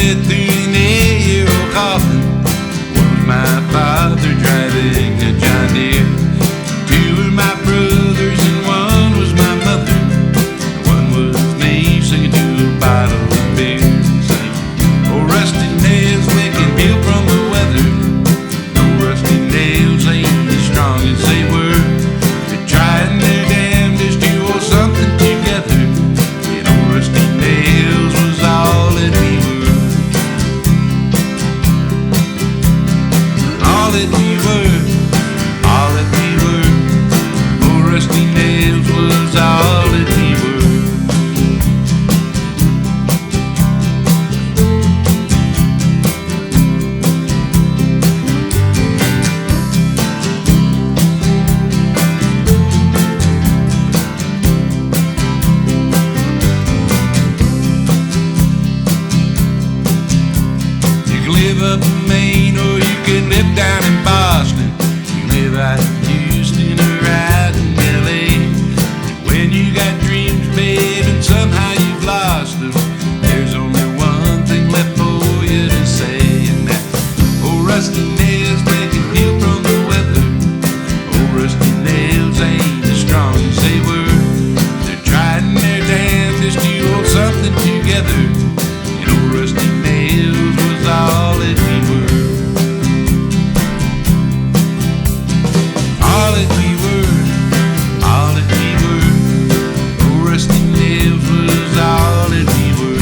death through an 8-year-old coffin. One was my father driving a John Deere. Two were my brothers and one was my mother. One was me singing to a bottle of beer. Saying, oh, rusty nails make and peel from the weather. No rusty nails ain't as strong as they were. They're trying their damnedest to hold something together. You know, rusty nails was all that we were. All that we were. All that we were. Oh, rusty nails was all that we were. You can live up in Maine or you can live down in Boston. You can live out in Houston or out in L.A. When you got dreams, babe, and somehow you've lost them, there's only one thing left for you to say, and that's, oh, rusty nails make it peel from the weather. Oh, rusty nails ain't as strong as they were. They're trying their damnedest to hold something together. And oh, rusty nails was all that we were. All that we were. All that we were. Oh, rusty nails was all that we were.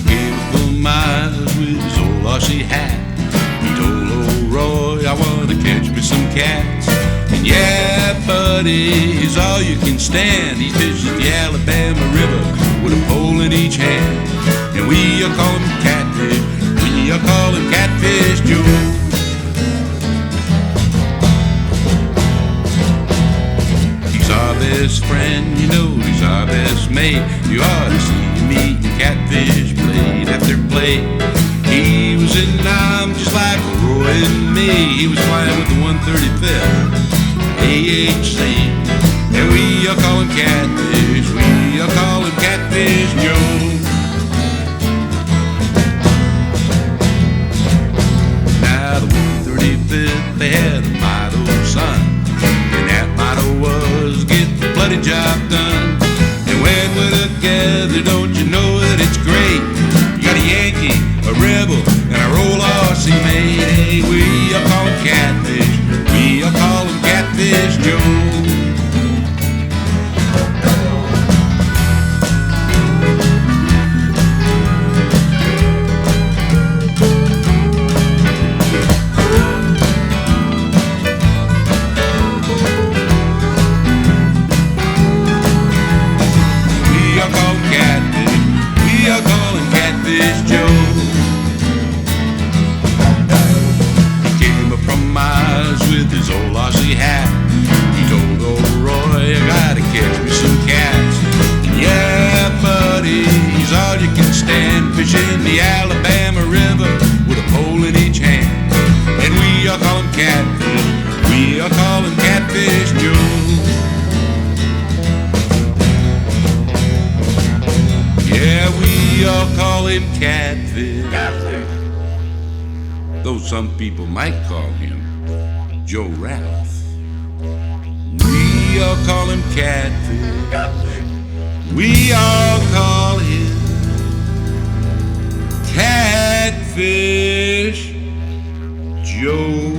Came a full miles with his old Aussie hat. He told old Roy, I want to catch me some cats. And yeah, buddy, is all you can stand. He fishes the Alabama River with a pole in each hand. And we all call him Catfish. We all call him Catfish Joe. He's our best friend, you know, he's our best mate. You ought to see him eating catfish plate after plate. He was in Nam just like Roy and me. He was flying with the 135th AHC. And we all call him Catfish. We all call him Catfish Joe. Now the 135th, they had a motto, son. And that motto was, get the bloody job done. And when we're together, don't you know that it's great? You got a Yankee, a rebel, and a roll Aussie mate. Hey, we all call him Catfish. We all call him Catfish Joe. Catfish Joe. He came up from miles with his old Aussie hat. He told old Roy, I gotta catch me some cats. And yeah, buddy, he's all you can stand, fishing the Alabama River with a pole in each hand. And we all call him Catfish. We all call him Catfish Joe. Yeah, we all call him Catfish. Though some people might call him Joe Ralph. We all call him Catfish. We all call him Catfish Joe.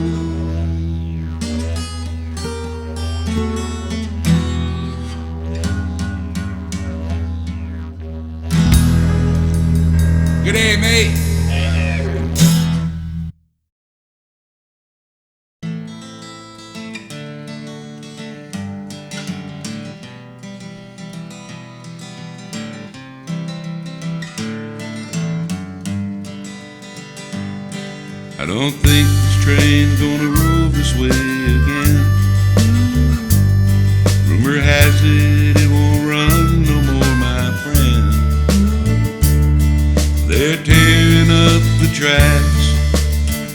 Good day, mate. don't think this train's gonna roll this way again. Rumor has it won't run no more, my friend. They're tearing up the tracks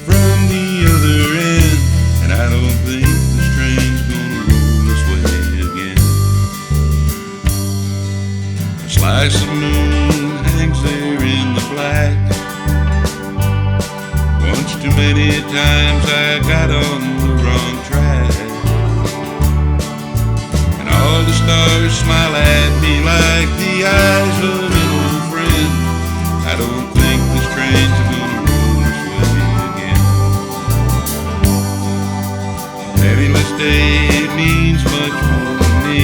from the other end, and I don't think this train's gonna roll this way again. A slice of moon hangs there in the black. Once too many times I got on the wrong track, and all the stars smile at me like the eyes of an old friend. I don't think this train's gonna roll this way again. Penniless day means much more to me.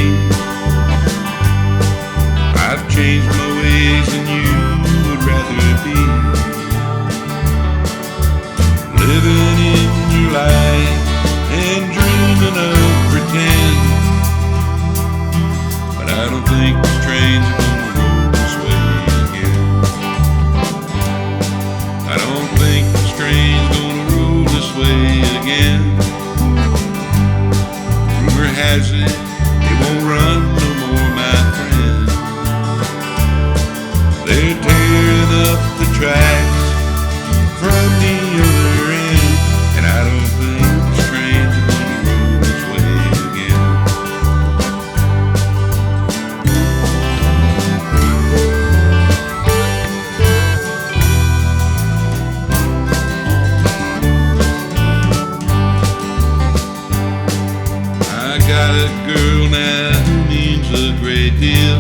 I've changed my ways and you would rather be living in your life and dreaming of pretend. But I don't think this train's gonna roll this way again. I don't think this train's gonna roll this way again. Rumor has it won't run no more, my friend. They're tearing up the tracks from the other end, and I don't think this train's gonna roll this way again. I got a girl now who means a great deal,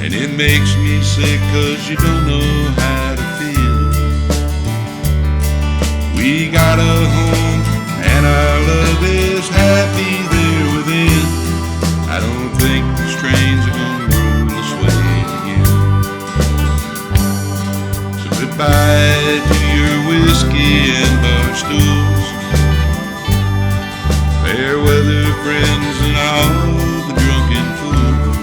and it makes me sick 'cause you don't know how to feel. We got a home and our love is happy there within. I don't think these trains are gonna roll this way again. So goodbye to your whiskey and bar stools, fair weather friends and all the drunken fools.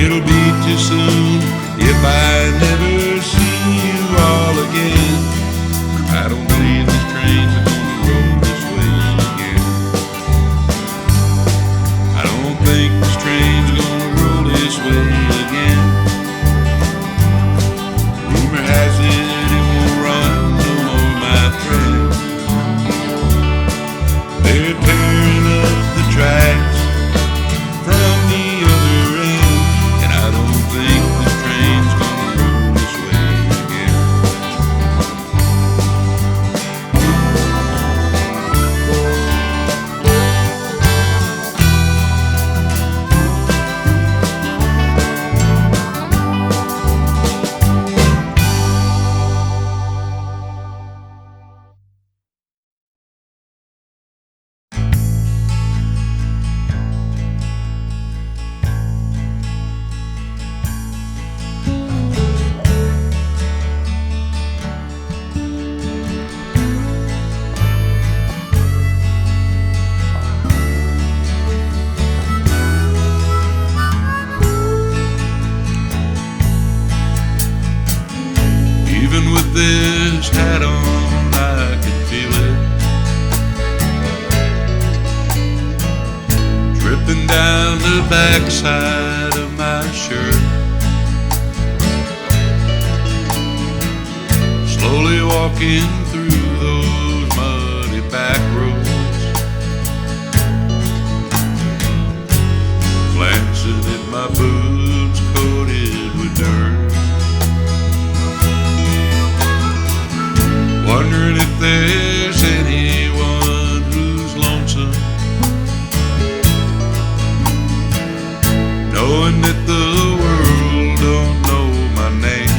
It'll be too soon if I never see you all again. I don't believe these trains are gonna roll this way again. I don't think this train's gonna roll this way again. Rumor has it won't run no more, my friend. They're tearing up the tracks from the other end, and I don't think this train's gonna roll this way again. Even with this hat on, I can feel it dripping down the backside of my shirt. Slowly walking through those muddy back roads, glancing at my boots coated with dirt, wondering if there's anyone who's lonesome, knowing that the world don't know my name.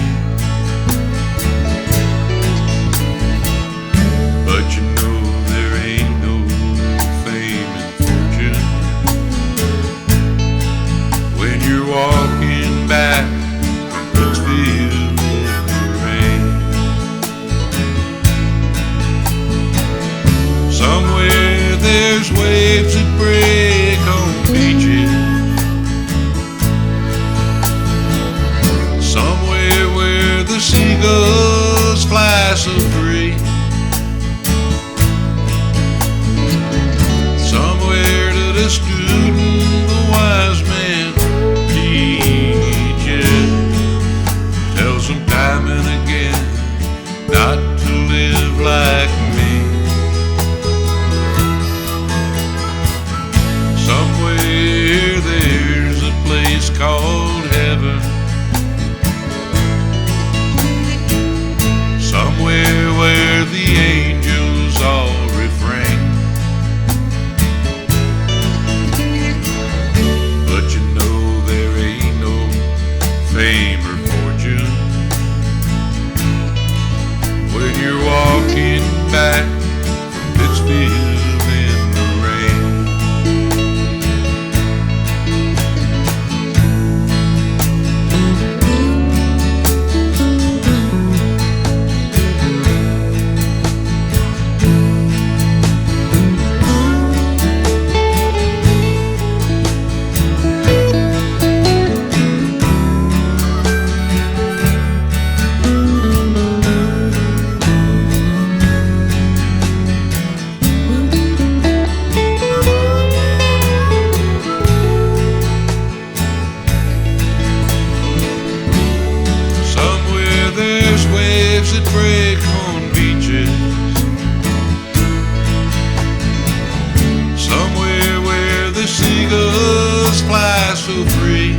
so free.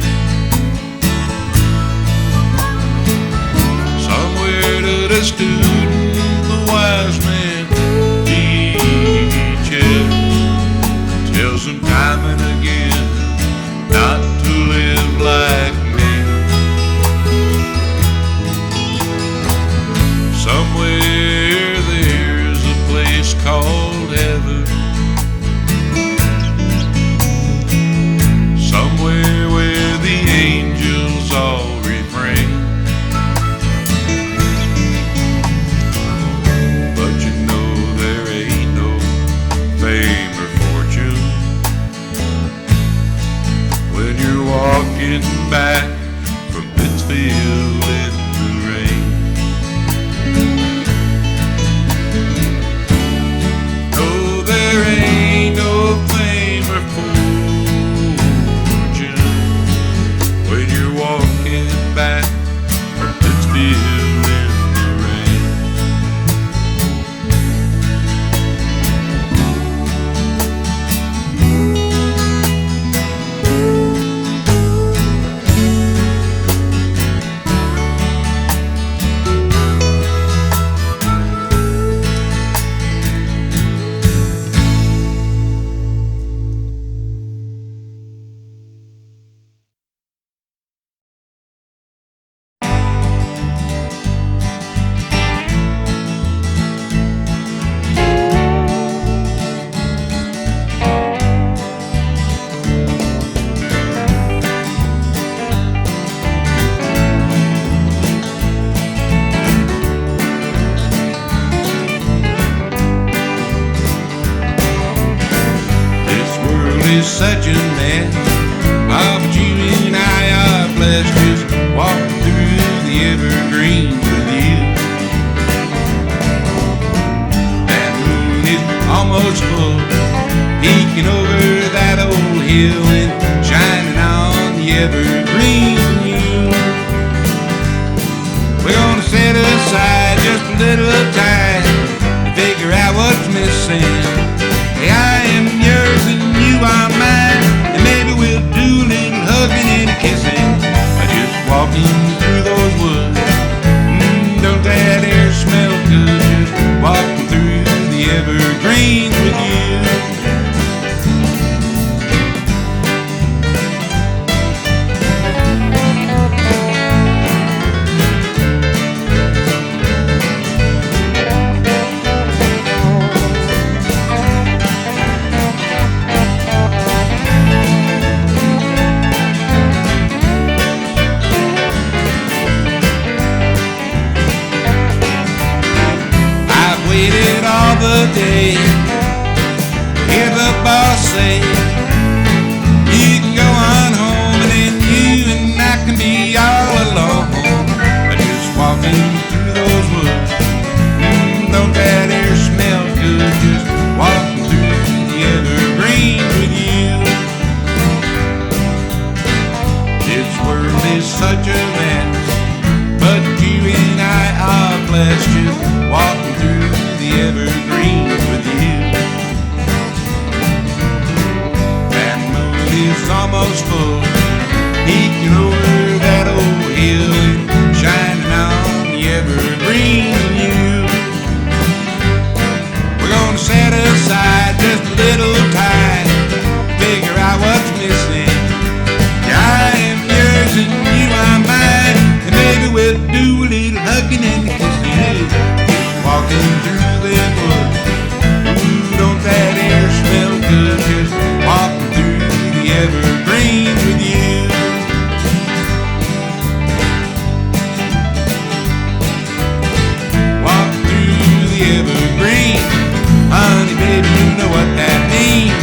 Somewhere to the student, the wise man teaches, tells him time and again not to live like me. Somewhere there's a place called heaven, somewhere where the angels all refrain. But you know there ain't no fame or fortune when you're walking back from Pittsfield in the rain. No, there ain't no fame or fortune when you're walking back from Pittsfield in the rain. Such a mess, oh, but you and I are blessed, just walking through the Evergreens with you. That moon is almost full, peeking over that old hill and shining on the Evergreen view. We're gonna set aside just a little time to figure out what's missing. Hey, I am yours and you are mine, and maybe we'll do a little hugging and kissing, just walking through those woods. Don't that air smell good, just walking through the Evergreens with you. All the day, hear the boss say, you can go on home, and then you and I can be all alone. Just walking through those woods, don't that air smell good, just walking through the Evergreens with you. This world is such a mess, but you and I are blessed, just walking through the Evergreens with you. That moon is almost full, peeking over that old hill and shining on the Evergreens with you. We're gonna set aside just a little time to figure out what's missing. Yeah, I am yours and you are mine, and maybe we'll do a little hugging and kissing, just walking through them woods. Don't that air smell good, just walking through the Evergreens with you. Walk through the Evergreens, honey baby, you know what that means.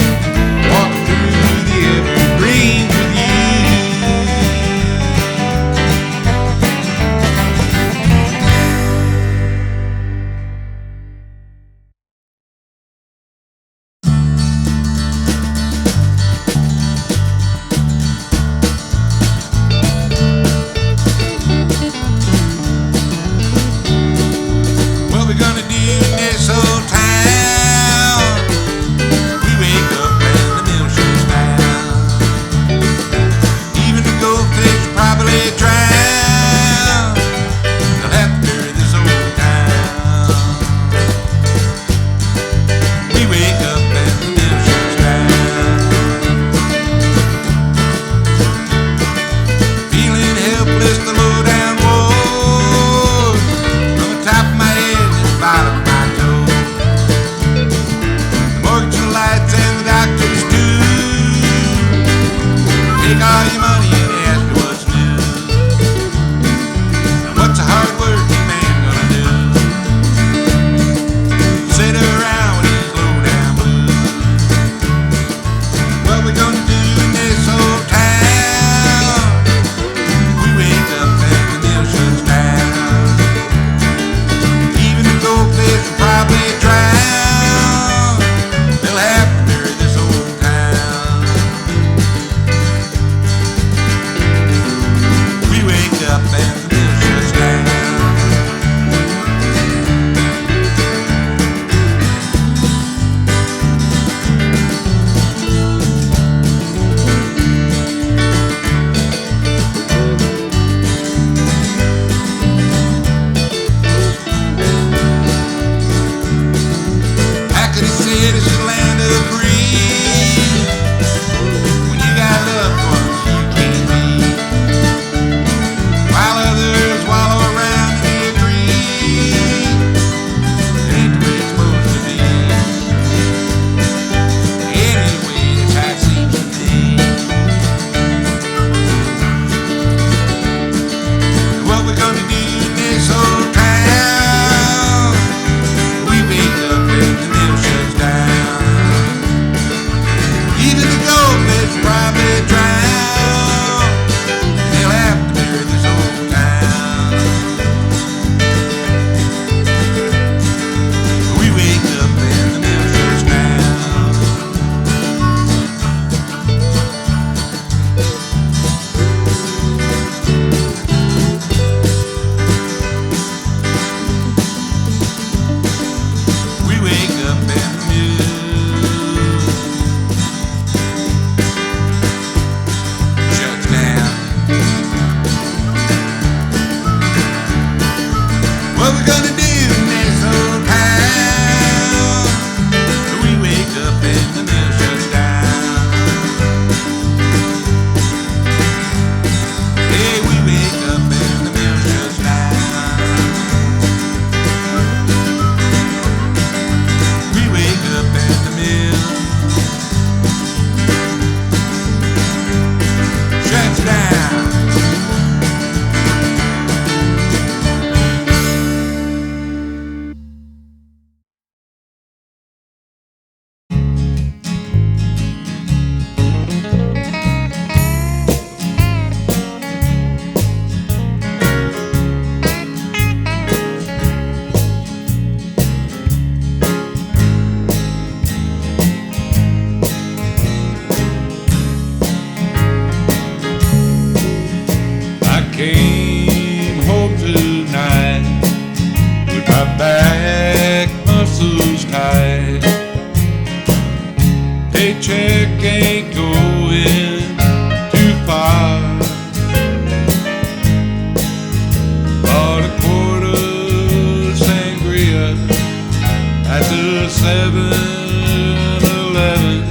7-Eleven.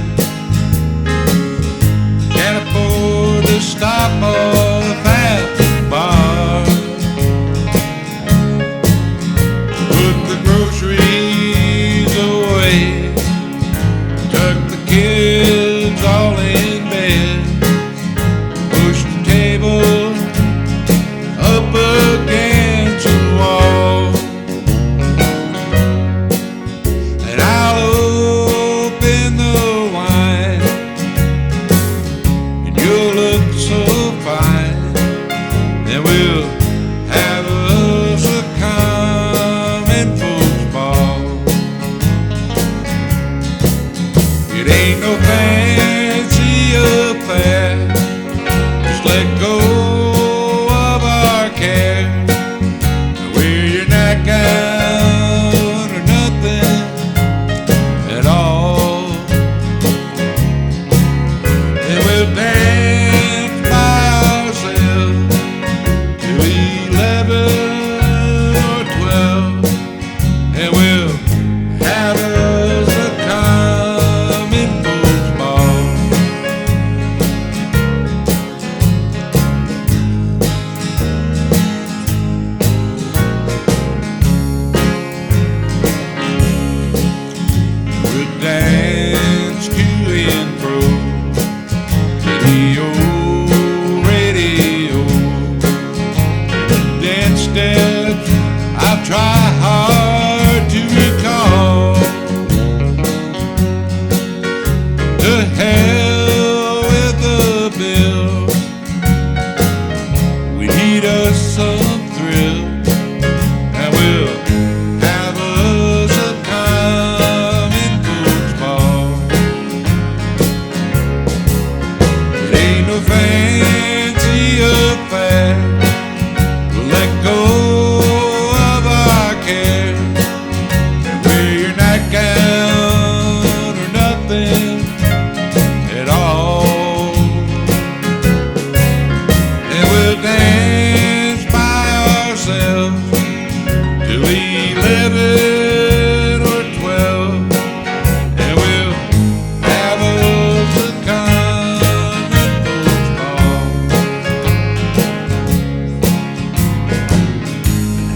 Can't afford to stop off at the bar. Put the groceries away, tuck the kids all in bed, push the table up against the wall, and I'll open the wine, and you'll look so fine. Then we'll have us a common folks ball. It ain't no fancy affair, just let go of our care. Wear your nightgown or nothing at all, and we'll dance by ourselves till 11 or 12, and we'll have us a common folks ball. We'll dance to and fro to the old radio. Dance steps I've tried hard to recall. To hell with the bill, we need us some thrill, and we'll have us a common folks ball. It ain't no fancy affair, we'll let go of our care, and wear your nightgown or nothing at all, and we'll dance by ourselves till 11 or 12, and we'll have us a common folks ball.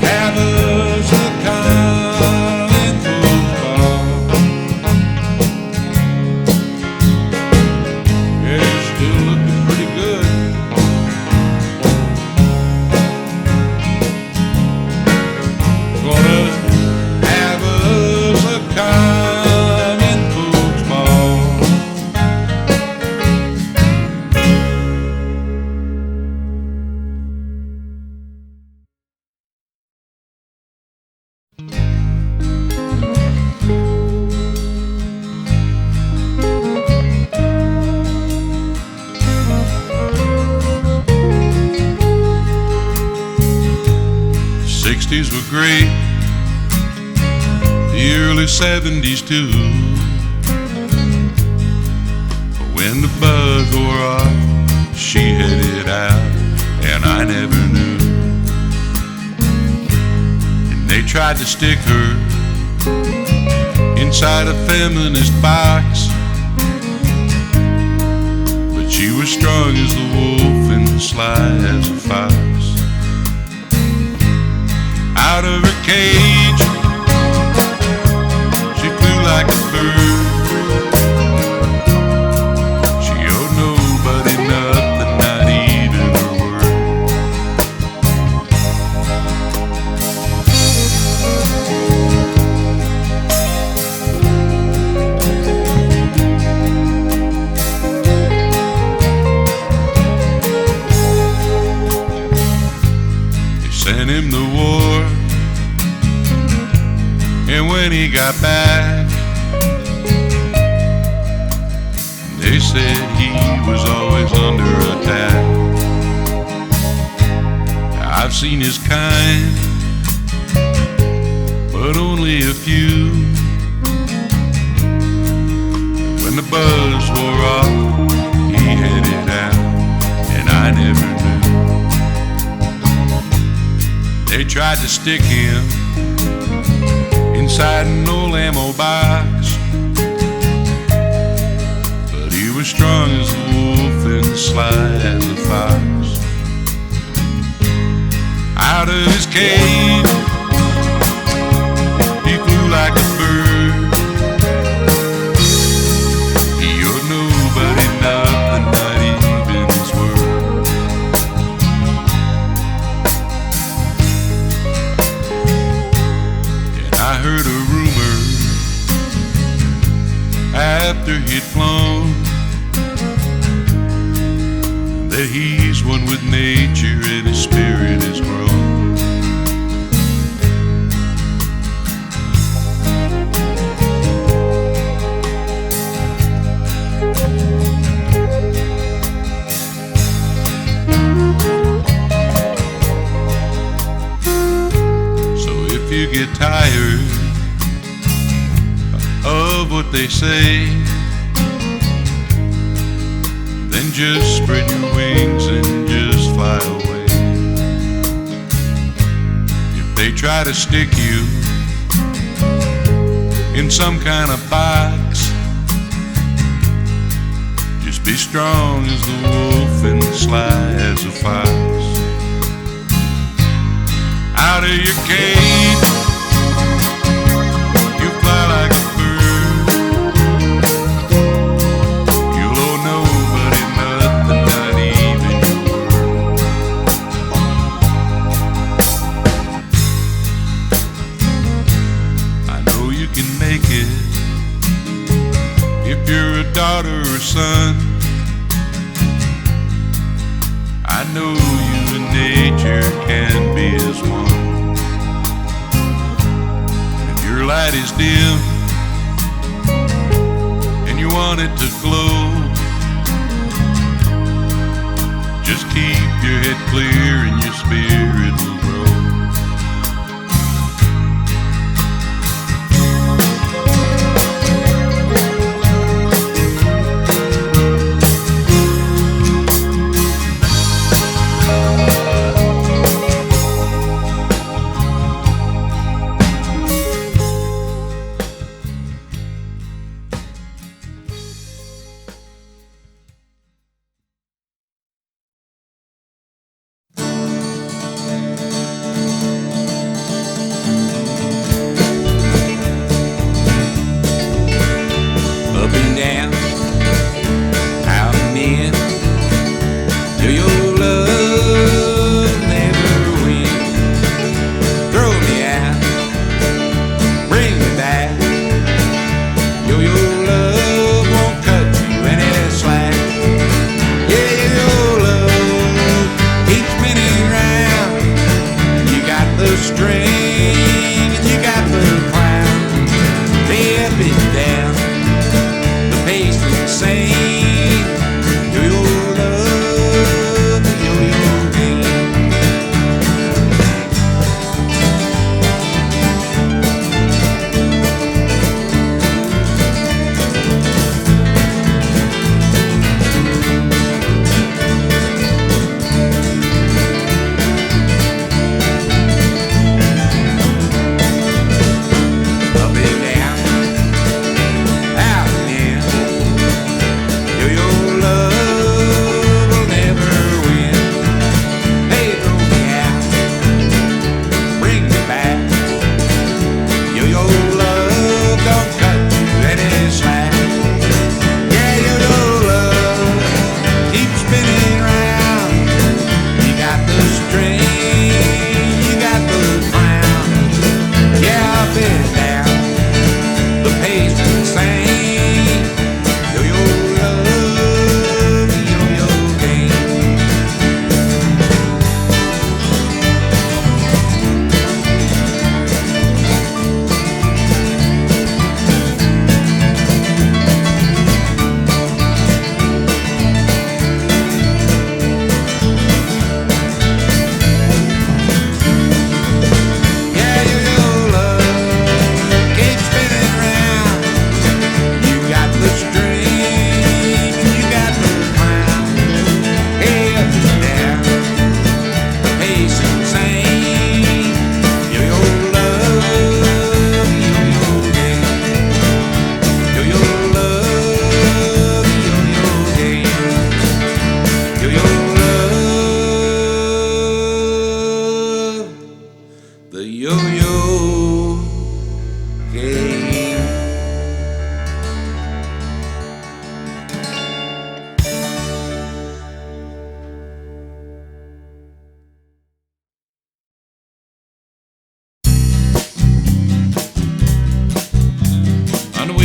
Have us a common folks ball. Yeah, you're still looking pretty good. Gonna have us a common folks ball. The 60s were great, the early 70s too. But when the buzz wore off, she headed out, and I never knew. And they tried to stick her inside a feminist box, but she was strong as the wolf and sly as a fox. Out of her cage, she flew like a bird. She owed nobody nothing, not even her word. They sent him to war, and when he got back, they said he was always under attack. I've seen his kind, but only a few. When the buzz wore off, he headed out, and I never knew. They tried to stick him inside an old ammo box. But he was strong as a wolf and sly as a fox. Out of his cage, he flew like a bird. He owed nobody nothing, not even his word. And I heard a rumor after he'd flown that he's one with nature and his spirit is grown. So if you get tired of what they say, then just spread your wings and just fly away. If they try to stick you in some kind of box, just be strong as the wolf and sly as a fox. Out of your cage, you fly like a bird. You'll owe nobody nothing, not even your word. I know you can make it if you're a daughter or son. I know you and nature can be as one. And if your light is dim and you want it to glow, just keep your head clear and your spirit will grow.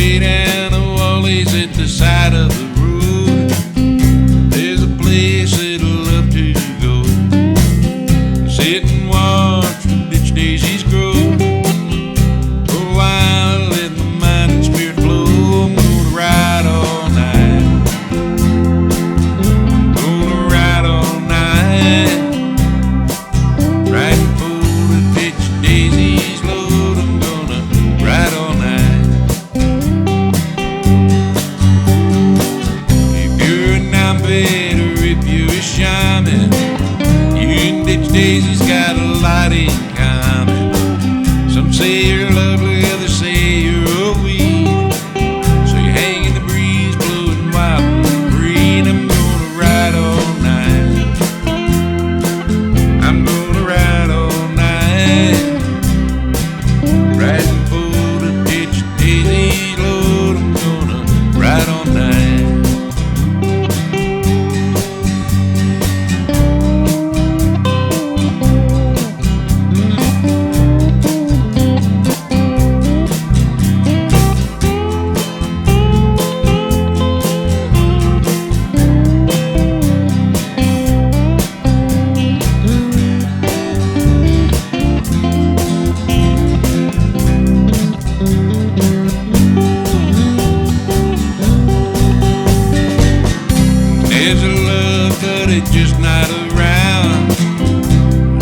way down the Wally's at the side of the road. There's a place that I love to go. Sit and watch the ditch daisies grow. For a while, let my mind and spirit flow. I'm gonna ride all night. Gonna ride all night. Riding for the ditch daisies load. I'm gonna ride all night. If you're a non-vet or if you're a shaman, you and ditch daisies got a lot in common. Some say you're lovely, others say you're a weed. So you hang in the breeze, blowing wild and green. I'm gonna ride all night. I'm gonna ride all night. Riding for the ditch daisy load. I'm gonna ride all night. There's a love, but it's just not around.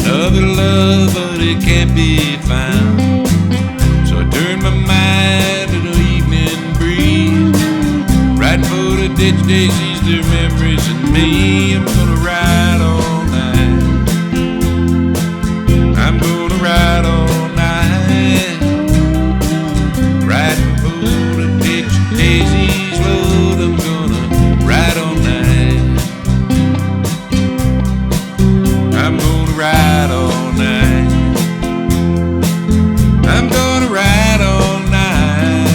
Another love, but it can't be found. So I turn my mind to the evening breeze. Riding for the ditch daisies, their memories of me. I'm gonna ride all night. I'm gonna ride all night. Riding for the ditch daisies load. I'm gonna ride all night. I'm gonna ride all night. I'm gonna ride all night.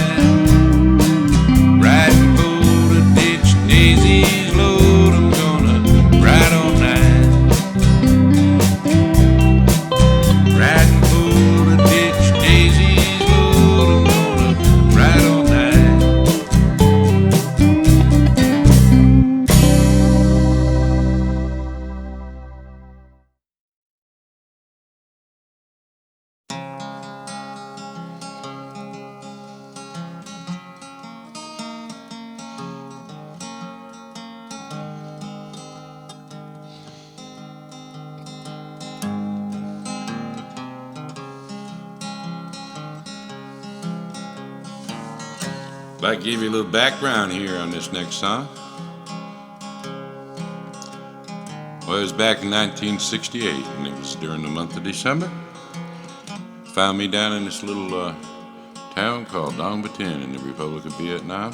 Riding for the ditch daisies load. I'm gonna ride all night. Riding for the ditch daisies load. I'm gonna ride all night. I'd like to give you a little background here on this next song. Well, it was back in 1968, and it was during the month of December. Found me down in this little town called Dong Batin in the Republic of Viet Nam.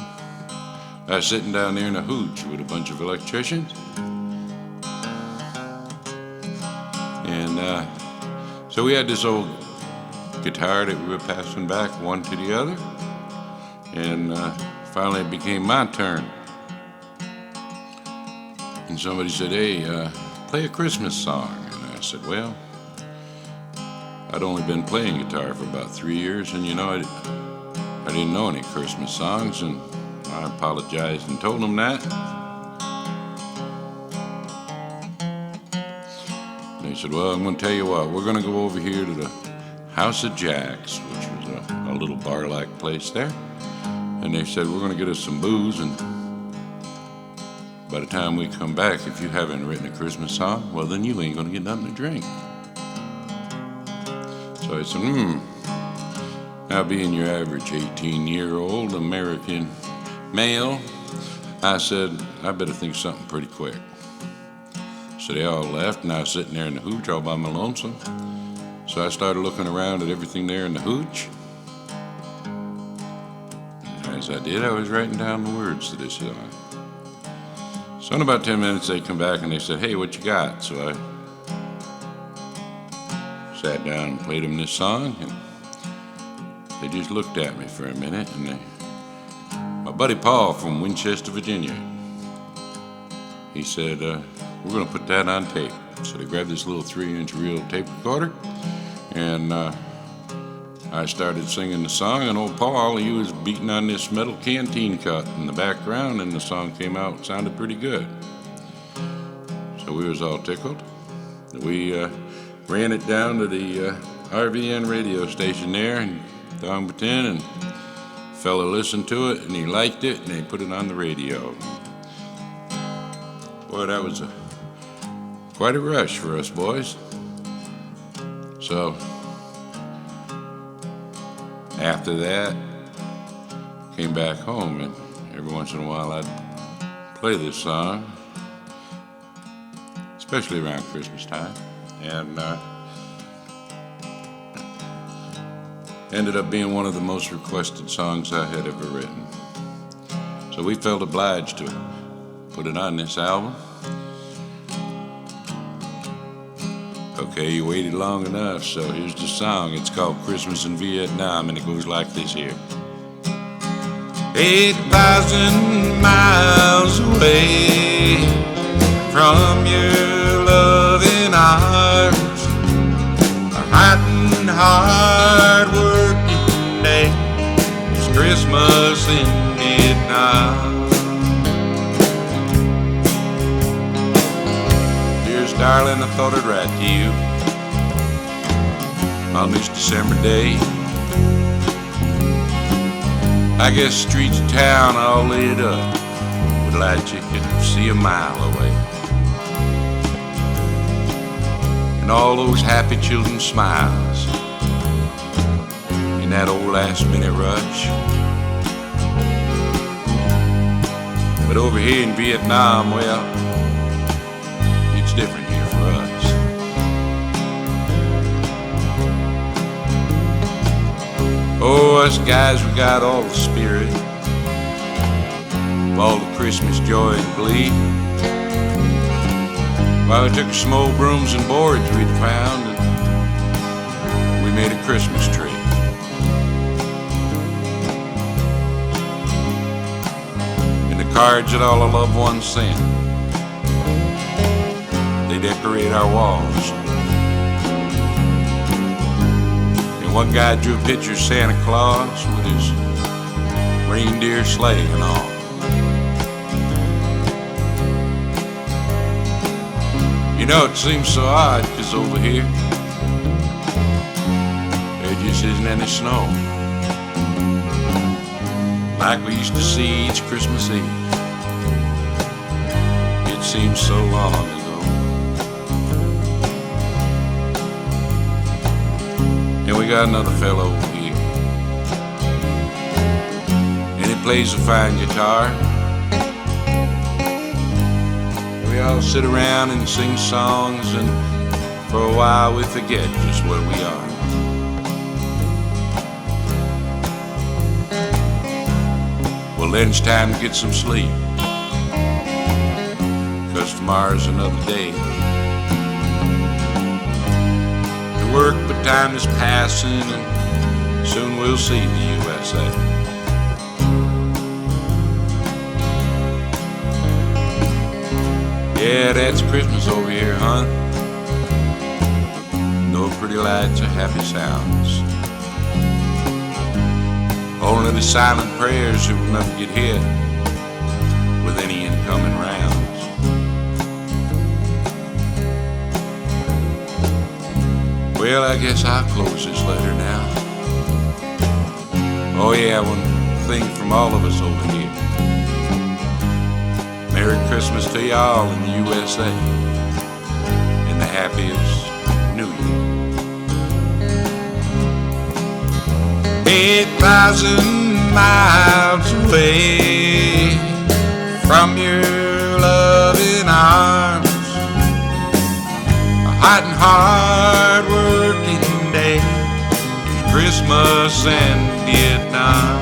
I was sitting down there in a hooch with a bunch of electricians. And so we had this old guitar that we were passing back one to the other. And finally it became my turn. And somebody said, hey, play a Christmas song. And I said, well, I'd only been playing guitar for about 3 years, and you know, I didn't know any Christmas songs, and I apologized and told them that. And they said, well, I'm going to tell you what, we're going to go over here to the House of Jacks, which was a little bar-like place there. And they said, we're going to get us some booze, and by the time we come back, if you haven't written a Christmas song, well, then you ain't going to get nothing to drink. So I said, now being your average 18-year-old American male, I said, I better think something pretty quick. So they all left, and I was sitting there in the hooch all by my lonesome. So I started looking around at everything there in the hooch. And as I did, I was writing down the words to this song. So in about 10 minutes, they come back and they said, hey, what you got? So I sat down and played them this song, and they just looked at me for a minute, and my buddy Paul from Winchester, Virginia, he said, we're going to put that on tape. So they grabbed this little 3-inch reel tape recorder, and I started singing the song, and old Paul, he was beating on this metal canteen cup in the background, and the song came out. It sounded pretty good. So we was all tickled. We ran it down to the RVN radio station there in Dongbatin, and a fella listened to it, and he liked it, and they put it on the radio. Boy, that was quite a rush for us boys. So after that, came back home, and every once in a while I'd play this song, especially around Christmas time, and ended up being one of the most requested songs I had ever written. So we felt obliged to put it on this album. Okay, you waited long enough, so here's the song. It's called Christmas in Vietnam, and it goes like this here. 8,000 miles away from your loving arms, a hot and hard-working day. It's Christmas in Vietnam. Darling, I thought I'd write to you on this December day. I guess streets of town all lit up with lights you could see a mile away, and all those happy children's smiles in that old last-minute rush. But over here in Vietnam, well, it's different here for us. Oh, us guys, we got all the spirit of all the Christmas joy and glee. Well, we took some old brooms and boards we'd found, and we made a Christmas tree. And the cards that all our loved ones sent, they decorate our walls. And one guy drew a picture of Santa Claus with his reindeer sleigh and all. You know, it seems so odd, 'cause over here there just isn't any snow like we used to see each Christmas Eve. It seems so long ago. And we got another fellow over here, and he plays a fine guitar. We all sit around and sing songs, and for a while we forget just what we are. Well, then it's time to get some sleep, 'cause tomorrow's another day. Work, but time is passing, and soon we'll see the USA. Yeah, that's Christmas over here, huh? No pretty lights or happy sounds. Only the silent prayers that will never get hit with any incoming rounds. Well, I guess I'll close this letter now. Oh yeah, one thing from all of us over here. Merry Christmas to y'all in the USA, and the happiest New Year. 8,000 miles away from your loving arms, a hot and hard-working day, Christmas in Vietnam.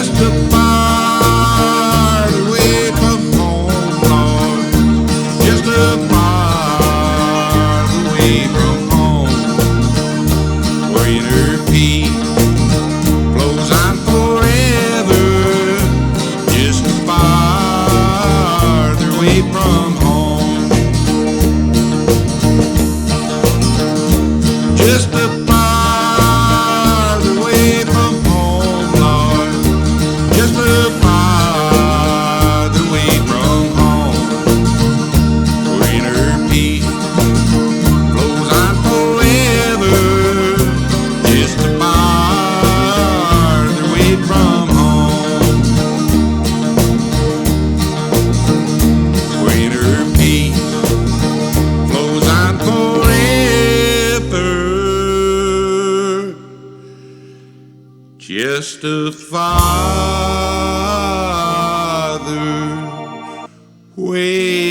just a farther away from home, Lord, just a farther away from home, where inner peace flows on forever, just a farther away from home, just a farther away from home, Lord, just a farther away from home, where inner peace flows on forever, just a farther away from home, where inner peace flows on forever, just a farther way